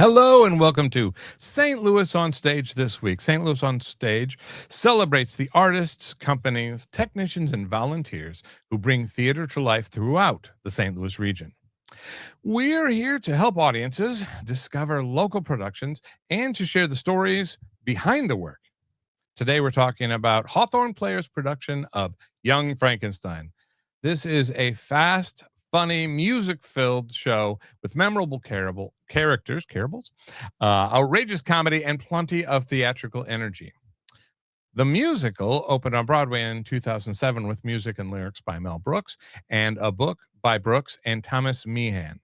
Hello and welcome to St. Louis on Stage this week. St. Louis on Stage celebrates the artists, companies, technicians, and volunteers who bring theater to life throughout the St. Louis region. We're here to help audiences discover local productions and to share the stories behind the work. Today we're talking about Hawthorne Player's production of Young Frankenstein. This is a fast, funny, music-filled show with memorable characters, outrageous comedy, and plenty of theatrical energy. The musical opened on Broadway in 2007 with music and lyrics by Mel Brooks and a book by Brooks and Thomas Meehan.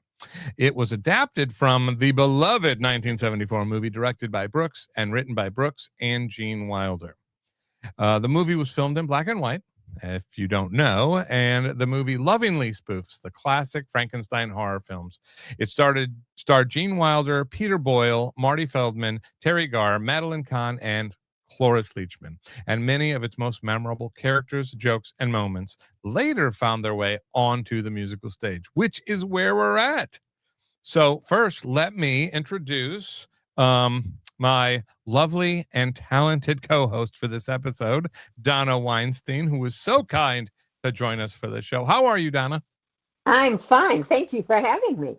It was adapted from the beloved 1974 movie directed by Brooks and written by Brooks and Gene Wilder. The movie was filmed in black and white, if you don't know, and the movie lovingly spoofs the classic Frankenstein horror films. It starred Gene Wilder, Peter Boyle, Marty Feldman, Terry Garr, Madeline Kahn, and Cloris Leachman. And many of its most memorable characters, jokes, and moments later found their way onto the musical stage, which is where we're at. So first, let me introduce my lovely and talented co-host for this episode, Donna Weinstein, who was so kind to join us for the show. How are you, Donna? I'm fine. Thank you for having me.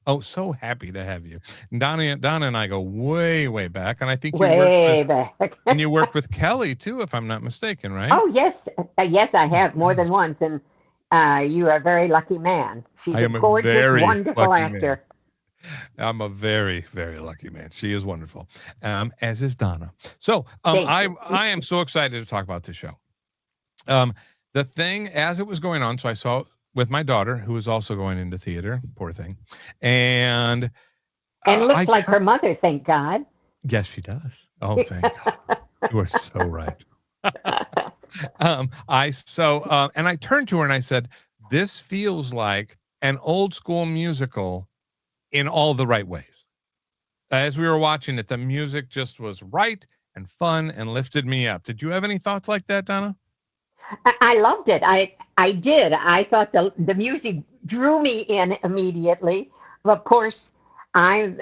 Oh, so happy to have you. Donna and I go way, way back, and I think Way back. and you worked with Kelly too, if I'm not mistaken, right? Oh, yes. Yes, I have more than once. And you are a very lucky man. She's a gorgeous, wonderful actor. I'm a very, very lucky man. She is wonderful, as is Donna. So I am so excited to talk about this show. The thing, as it was going on, so I saw it with my daughter, who was also going into theater, poor thing. And looks like her mother, thank God. Yes, she does. Oh, thank God. You are so right. And I turned to her and I said, this feels like an old school musical in all the right ways. As we were watching it, the music just was right and fun and lifted me up. Did you have any thoughts like that, Donna? I loved it. I did. I thought the music drew me in immediately. Of course, I'm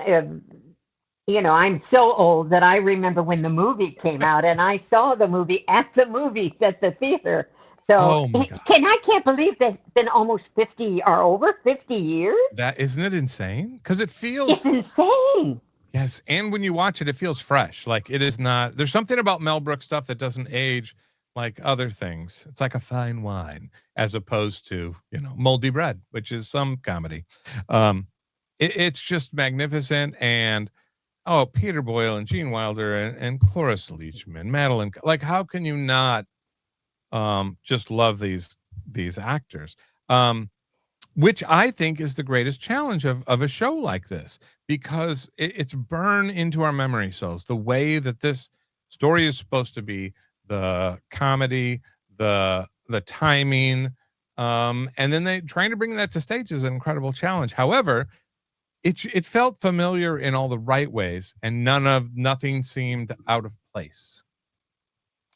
so old that I remember when the movie came out, and I saw the movie at the movies at the theater. So I can't believe that's been almost 50 or over 50 years. That isn't it insane? Because it's insane. Yes, and when you watch it, it feels fresh. Like it is not. There's something about Mel Brooks stuff that doesn't age like other things. It's like a fine wine, as opposed to moldy bread, which is some comedy. It's just magnificent, and Peter Boyle and Gene Wilder and Cloris Leachman, Madeline. Like, how can you not just love these actors? Which I think is the greatest challenge of a show like this, because it's burned into our memory cells. The way that this story is supposed to be, the comedy, the timing, and then trying to bring that to stage is an incredible challenge. However, it felt familiar in all the right ways, and nothing seemed out of place.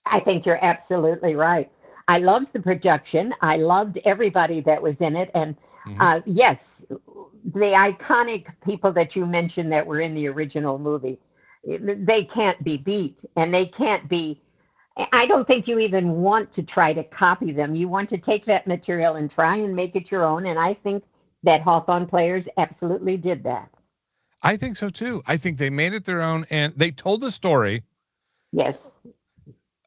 I think you're absolutely right. I loved the production. I loved everybody that was in it. And yes, the iconic people that you mentioned that were in the original movie, they can't be beat. And they can't be, I don't think you even want to try to copy them. You want to take that material and try and make it your own. And I think that Hawthorne Players absolutely did that. I think so too. I think they made it their own, and they told the story. Yes.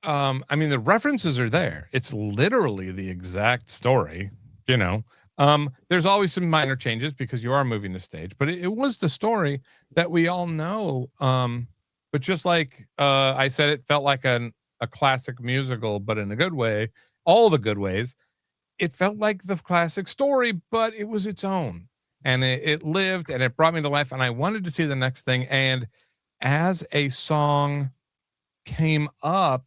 I mean, the references are there. It's literally the exact story, There's always some minor changes because you are moving the stage, but it was the story that we all know. But just like I said, it felt like a classic musical, but in a good way, all the good ways. It felt like the classic story, but it was its own, and it lived, and it brought me to life, and I wanted to see the next thing. And as a song came up,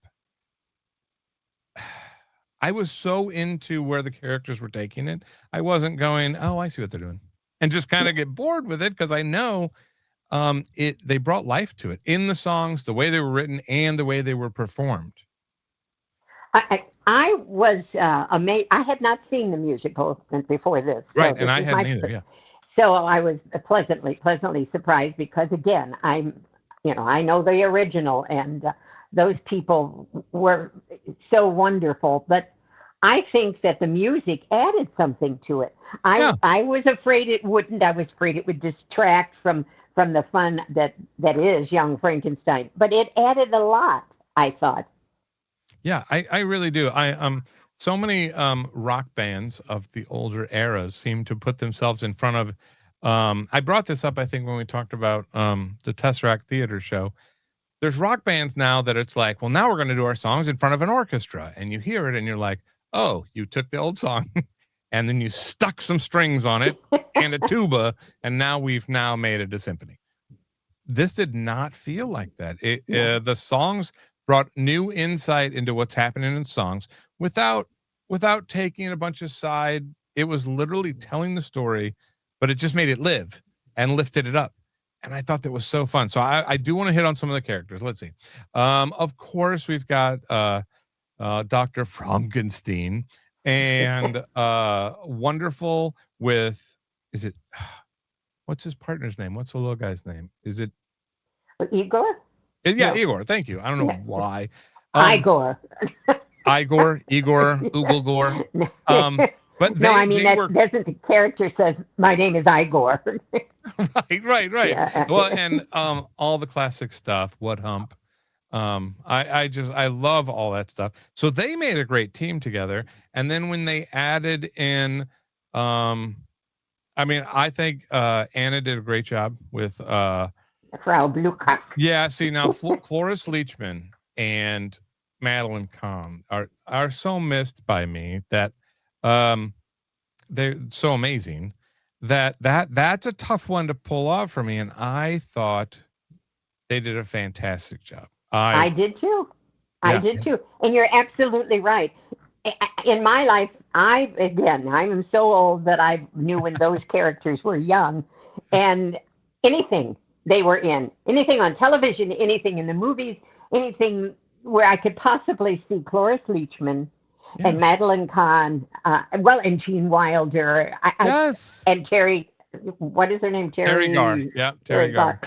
I was so into where the characters were taking it. I wasn't going, oh, I see what they're doing, and just kind of get bored with it, because I know they brought life to it in the songs, the way they were written, and the way they were performed. I was amazed. I had not seen the musical before this. Right, and I hadn't either, yeah. So I was pleasantly surprised because again, I know the original, and those people were so wonderful. But I think that the music added something to it. Yeah. I was afraid it wouldn't. I was afraid it would distract from the fun that is Young Frankenstein. But it added a lot, I thought. Yeah, I really do. So many rock bands of the older eras seem to put themselves in front of I brought this up I think when we talked about the Tesseract Theater show. There's rock bands now that it's like, well, now we're going to do our songs in front of an orchestra, and you hear it and you're like, "Oh, you took the old song and then you stuck some strings on it and a tuba, and now we've now made it a symphony." This did not feel like that. The songs brought new insight into what's happening in songs without taking a bunch of side. It was literally telling the story, but it just made it live and lifted it up. And I thought that was so fun. So I do want to hit on some of the characters. Let's see. Of course, we've got Dr. Frankenstein and wonderful with, is it, what's his partner's name? What's the little guy's name? Is it Igor? Yeah, No. Igor. Thank you. I don't know why. Igor. Igor, Ugolgor. No, But no, I mean they that were doesn't the character says my name is Igor. right. Yeah. Well, and all the classic stuff. What hump? I love all that stuff. So they made a great team together. And then when they added in, I mean, I think Anna did a great job with Frau Blucher. Yeah, see now Cloris Leachman and Madeline Kahn are so missed by me that they're so amazing that's a tough one to pull off for me, and I thought they did a fantastic job. I did too. I Yeah. did too. And you're absolutely right. In my life, I am so old that I knew when those characters were young, and anything they were in, anything on television, anything in the movies, anything where I could possibly see Cloris Leachman Yeah. and Madeline Kahn, and Gene Wilder, Yes. and Terry, what is her name? Terry Garr. Yeah, Terry Garr.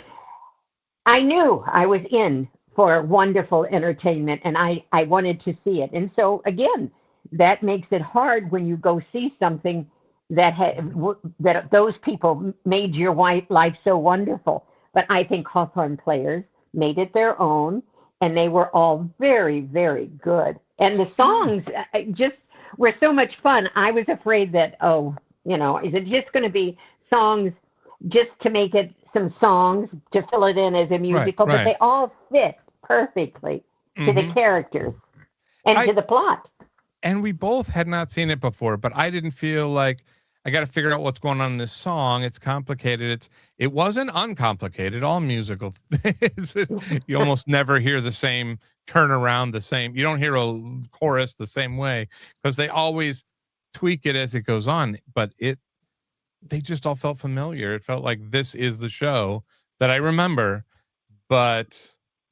I knew I was in for wonderful entertainment, and I wanted to see it. And so again, that makes it hard when you go see something that those people made your life so wonderful. But I think Hawthorne Players made it their own, and they were all very, very good. And the songs just were so much fun. I was afraid that, is it just going to be songs just to make it some songs to fill it in as a musical? Right. But they all fit perfectly to the characters and to the plot. And we both had not seen it before, but I didn't feel like I got to figure out what's going on in this song. It's complicated. It wasn't uncomplicated. All musical, you almost never hear the same turnaround, the same. You don't hear a chorus the same way because they always tweak it as it goes on. But they just all felt familiar. It felt like this is the show that I remember, but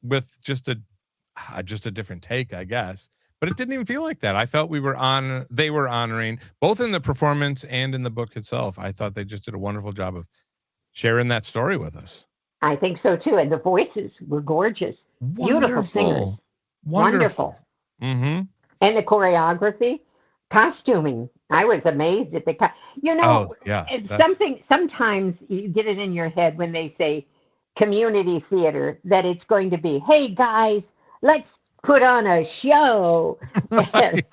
with just a different take, I guess. But it didn't even feel like that. I felt they were honoring both in the performance and in the book itself. I thought they just did a wonderful job of sharing that story with us. I think so too. And the voices were gorgeous. Beautiful singers. Wonderful. Mm-hmm. And the choreography, costuming. I was amazed at sometimes you get it in your head when they say community theater that it's going to be, hey guys, let's put on a show. Right.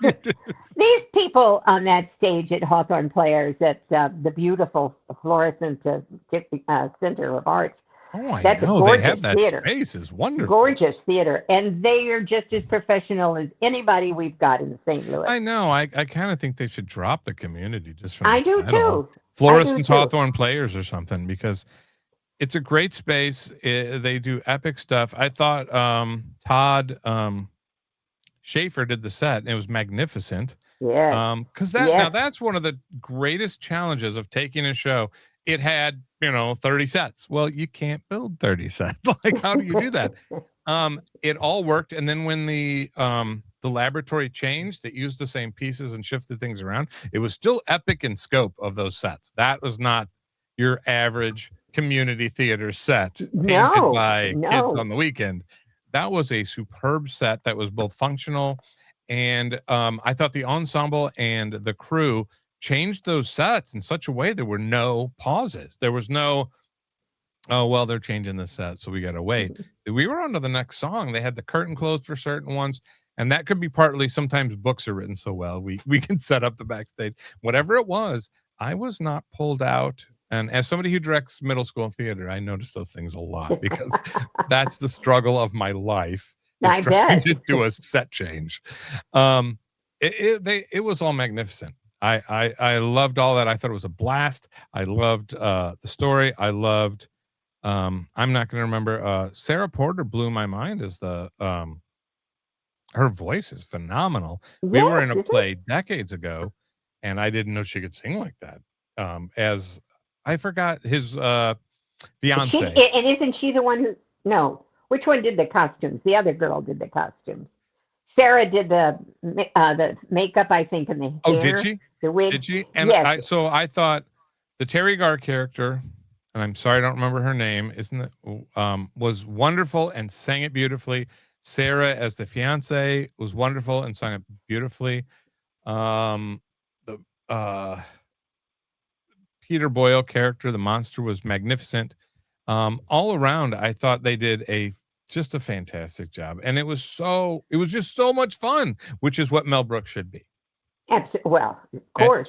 These people on that stage at Hawthorne Players at the beautiful fluorescent Center of Arts. Oh, I That's know. a gorgeous they have that theater. Space is wonderful. Gorgeous theater. And they are just as professional as anybody we've got in St. Louis. I know. I kind of think they should drop the community just from I do too. Fluorescent Hawthorne Players or something, because it's a great space. They do epic stuff. I thought Todd Schaefer did the set, and it was magnificent. Yeah. Because now that's one of the greatest challenges of taking a show. It had 30 sets. Well, you can't build 30 sets. Like, how do you do that? It all worked, and then when the laboratory changed, it used the same pieces and shifted things around. It was still epic in scope of those sets. That was not, your average community theater set painted No, by kids no. on the weekend. That was a superb set that was both functional and I thought the ensemble and the crew changed those sets in such a way there were no pauses. There was no, oh, well, they're changing the set, so we got to wait. We were on to the next song. They had the curtain closed for certain ones, and that could be partly sometimes books are written so well. We can set up the backstage. Whatever it was, I was not pulled out. And as somebody who directs middle school theater, I notice those things a lot because that's the struggle of my life is I trying bet. to do a set change. It was all magnificent. I loved all that. I thought it was a blast. I loved the story. I loved I'm not gonna remember, Sarah Porter blew my mind as the, her voice is phenomenal. We were Yes, in a isn't play decades ago, and I didn't know she could sing like that. As I forgot his, she? fiancé. And isn't she the one who? No. Which one did the costumes? The other girl did the costumes. Sarah did the makeup, I think, and the Oh, did hair, she? the wig. Did she? And Yes. I thought the Terry Garr character, and I'm sorry I don't remember her name, isn't it? Was wonderful and sang it beautifully. Sarah as the fiance was wonderful and sang it beautifully. The Peter Boyle character, the monster, was magnificent. All around, I thought they did just a fantastic job, and it was just so much fun, which is what Mel Brooks should be. Absolutely. Well, of course.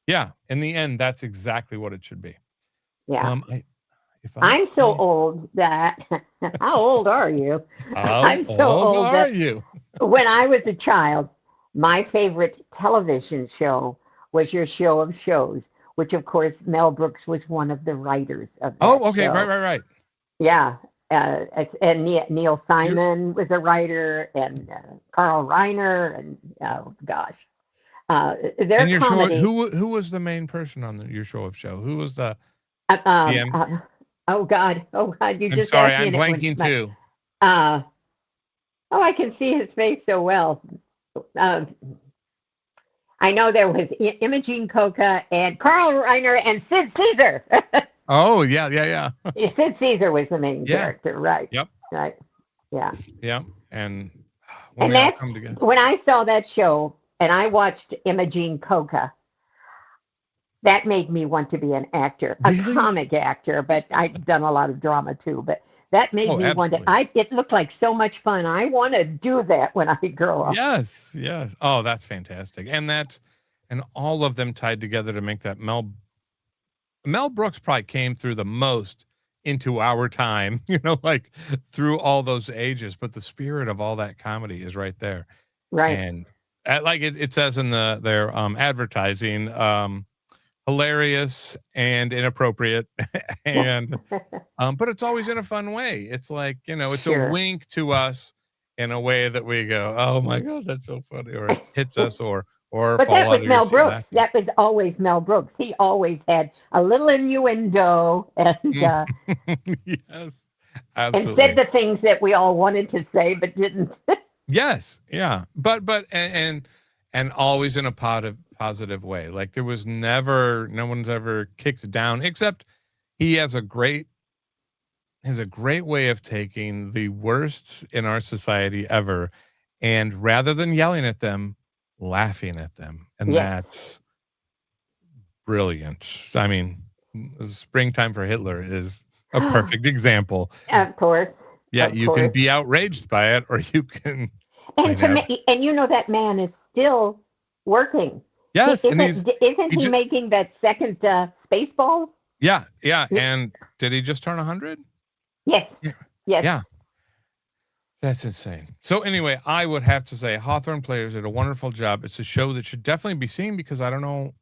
Yeah, in the end, that's exactly what it should be. Yeah. If I'm so old that how old are you? I'm so old are you? When I was a child, my favorite television show was Your Show of Shows, which of course Mel Brooks was one of the writers of that Oh, okay, show. right. Yeah. And Neil Simon was a writer, and Carl Reiner, and oh gosh, their your comedy. Show, who was the main person on Your Show of Show? Who was the oh God, you I'm just sorry, asked me I'm blanking too. I can see his face so well. I know there was Imogene Coca and Carl Reiner and Sid Caesar. Oh, yeah. Sid Caesar was the main character, right? Yep. Right. Yeah. Yeah. And when we all come together. When I saw that show and I watched Imogene Coca, that made me want to be an actor, a comic actor, but I've done a lot of drama too. But that made me want to. It looked like so much fun. I want to do that when I grow up. Yes. Oh, that's fantastic, and all of them tied together to make that Mel Brooks probably came through the most into our time, like through all those ages. But the spirit of all that comedy is right there, right? And like it says in their advertising. Hilarious and inappropriate and but it's always in a fun way. It's like, it's a wink to us in a way that we go, oh my God, that's so funny, or it hits us or but that was Mel Brooks. That was always Mel Brooks. He always had a little innuendo and yes, absolutely. And said the things that we all wanted to say but didn't. Yes, yeah. But and always in a positive way. Like there was no one's ever kicked down, except he has a great way of taking the worst in our society ever, and rather than yelling at them, laughing at them. And that's brilliant. I mean, Springtime for Hitler is a perfect example. Of course. Yeah, you can be outraged by it, or you can. And that man is still working. Yes, isn't he making that second Spaceballs? Yeah. And did he just turn 100? Yes. Yeah. That's insane. So anyway, I would have to say Hawthorne Players did a wonderful job. It's a show that should definitely be seen because I don't know.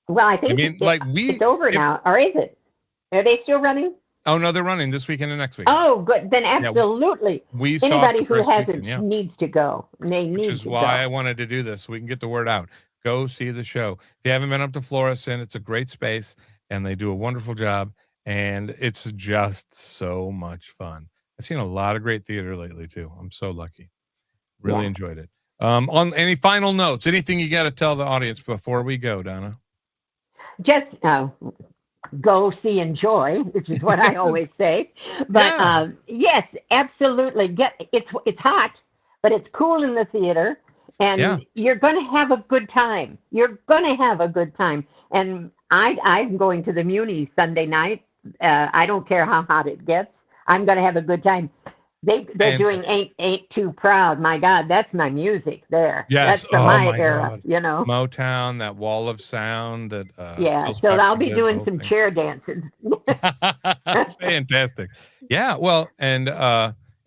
Well, I think it's over now, or is it? Are they still running? Oh no, they're running this weekend and next week. Oh, good. Then absolutely. Yeah, anybody who hasn't needs to go. Which is why I wanted to do this, so we can get the word out. Go see the show. If you haven't been up to Florissant, it's a great space, and they do a wonderful job, and it's just so much fun. I've seen a lot of great theater lately too. I'm so lucky. Really enjoyed it. On any final notes, anything you got to tell the audience before we go, Donna? Just go, see, enjoy, which is what I always say. But Yeah. yes, absolutely. It's hot, but it's cool in the theater, Yeah. and you're going to have a good time. You're going to have a good time. And I'm going to the Muni Sunday night. I don't care how hot it gets. I'm going to have a good time. They're doing Fantastic. ain't too proud. My God, that's my music there. Yes. That's from Oh my my era, God. you know. Motown, that wall of sound that Yeah, Phil so I'll Spector be did, the doing whole some thing. chair dancing. Fantastic. Yeah, well, and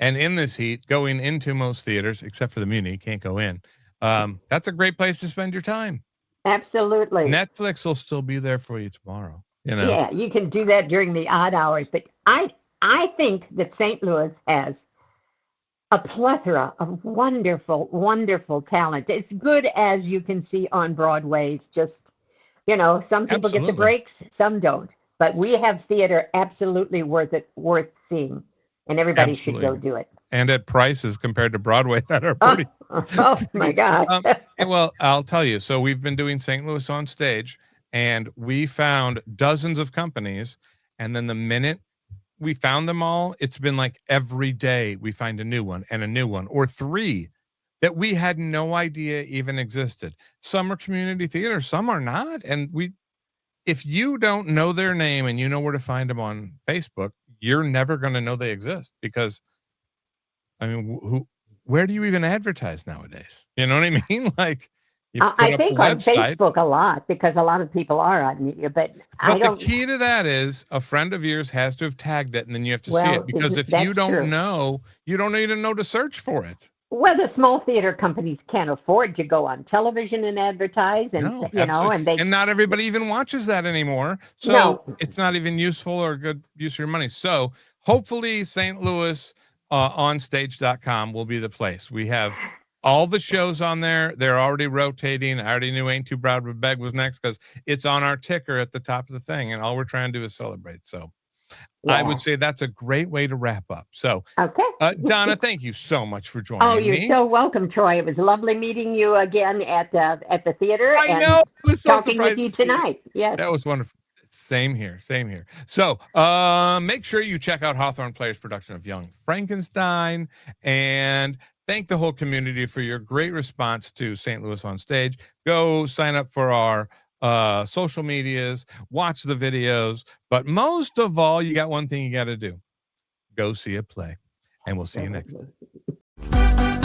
in this heat, going into most theaters, except for the Muni, can't go in. That's a great place to spend your time. Absolutely. Netflix will still be there for you tomorrow, you know? Yeah, you can do that during the odd hours, but I think that St. Louis has a plethora of wonderful, wonderful talent. As good as you can see on Broadway. It's just, some people get the Absolutely. breaks, some don't. But we have theater absolutely worth seeing, and everybody should Absolutely. go do it. And at prices compared to Broadway that are Oh, pretty oh my pretty God. well, I'll tell you. So we've been doing St. Louis on stage, and we found dozens of companies, and then the minute we found them all, it's been like every day we find a new one and a new one or three that we had no idea even existed. Some are community theater, some are not. And if you don't know their name and you know where to find them on Facebook, you're never going to know they exist because I mean, where do you even advertise nowadays? You know what I mean? Like you put I up a think on website. Facebook a lot because a lot of people are on media, but I But the don't. key to that is a friend of yours has to have tagged it and then you have to see it Well, because if you that's don't true. know, you don't even know to search for it. Well, the small theater companies can't afford to go on television and advertise, and No, absolutely. and they And not everybody even watches that anymore. So no. it's not even useful or good use of your money. So hopefully St. Louis onstage.com will be the place. We have all the shows on there. They're already rotating. I already knew Ain't Too Proud to Beg was next because it's on our ticker at the top of the thing. And all we're trying to do is celebrate. So I would Yeah. say that's a great way to wrap up. So Okay. Donna, thank you so much for Oh, joining you're me. so welcome, Troy. It was lovely meeting you again at the theater I know. and I was so talking with surprised you to see you. tonight. Yes. That was wonderful. Same here. Same here. So make sure you check out Hawthorne Player's production of Young Frankenstein and thank the whole community for your great response to St. Louis on Stage. Go sign up for our social medias, watch the videos, but most of all, you got one thing you got to do. Go see a play. And we'll see you next Absolutely. time.